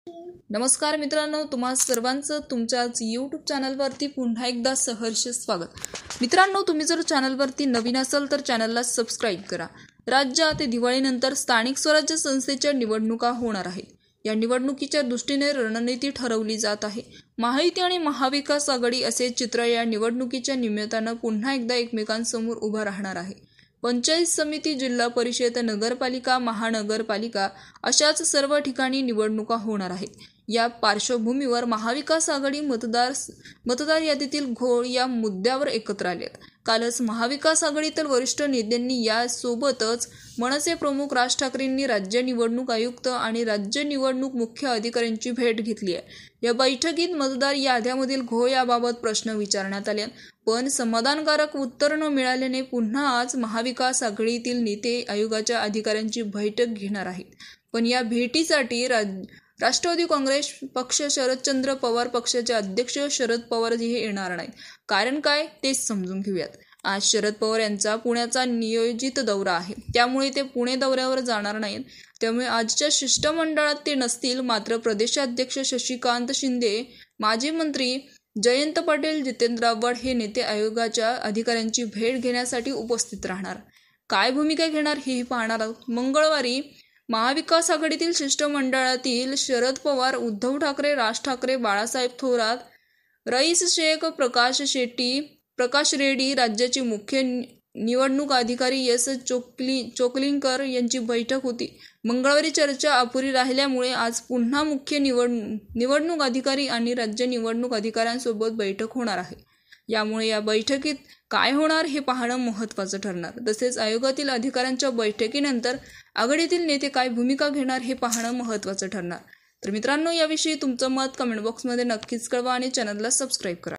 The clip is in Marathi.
नमस्कार मित्रांनो, तुम्हा सर्वांचं तुमच्याच यूट्यूब चॅनलवरती पुन्हा एकदा सहर्ष स्वागत. मित्रांनो, तुम्ही जर चॅनलवरती नवीन असाल तर चॅनलला सबस्क्राईब करा. राज्यात दिवाळीनंतर स्थानिक स्वराज्य संस्थेच्या निवडणुका होणार आहेत. या निवडणुकीच्या दृष्टीने रणनीती ठरवली जात आहे. महायुती आणि महाविकास आघाडी असे चित्र या निवडणुकीच्या निमित्तानं पुन्हा एकदा एकमेकांसमोर उभं राहणार आहे. पंचायत समिती, जिल्हा परिषद, नगरपालिका, महानगरपालिका अशाच सर्व ठिकाणी निवडणुका होणार आहेत. या पार्श्वभूमीवर महाविकास आघाडी मतदार यादीतील घोळ या मुद्द्यावर एकत्र आलेत. कालच महाविकास आघाडीतील वरिष्ठ नेत्यांनी यासोबतच मनसे प्रमुख राज ठाकरेंनी राज्य निवडणूक आयुक्त आणि राज्य निवडणूक मुख्य अधिकाऱ्यांची भेट घेतली आहे. या बैठकीत मतदार याद्यांमधील घोळ याबाबत प्रश्न विचारण्यात आले, पण समाधानकारक उत्तर न मिळाल्याने पुन्हा आज महाविकास आघाडीतील नेते आयोगाच्या अधिकाऱ्यांची बैठक घेणार आहेत. पण या भेटीसाठी राष्ट्रवादी काँग्रेस पक्ष, शरदचंद्र पवार पक्षाचे अध्यक्ष शरद पवार हे येणार नाहीत. कारण काय ते समजून घेऊयात. आज शरद पवार यांचा पुण्याचा नियोजित दौरा आहे, त्यामुळे ते पुणे दौऱ्यावर जाणार नाहीत. त्यामुळे आजच्या शिष्टमंडळात ते नसतील. मात्र प्रदेशाध्यक्ष शशिकांत शिंदे, माजी मंत्री जयंत पाटील, जितेंद्र आव्हाड हे नेते आयोगाच्या अधिकाऱ्यांची भेट घेण्यासाठी उपस्थित राहणार. काय भूमिका घेणार हेही पाहणार आहोत. मंगळवारी महाविकास आघाडीतील शिष्टमंडळातील शरद पवार, उद्धव ठाकरे, राज ठाकरे, बाळासाहेब थोरात, रईस शेख, प्रकाश रेड्डी, राज्याचे मुख्य निवडणूक अधिकारी एस चोकलिंकर यांची बैठक होती. मंगळवारी चर्चा अपुरी राहिल्यामुळे आज पुन्हा मुख्य निवडणूक अधिकारी आणि राज्य निवडणूक अधिकाऱ्यांसोबत बैठक होणार आहे. यामुळे या बैठकीत काय होणार हे पाहणं महत्त्वाचं ठरणार. तसेच आयोगातील अधिकाऱ्यांच्या बैठकीनंतर आघाडीतील नेते काय भूमिका घेणार हे पाहणं महत्त्वाचं ठरणार. तर मित्रांनो, याविषयी तुमचं मत कमेंट बॉक्समध्ये नक्कीच कळवा आणि चॅनलला सबस्क्राईब करा.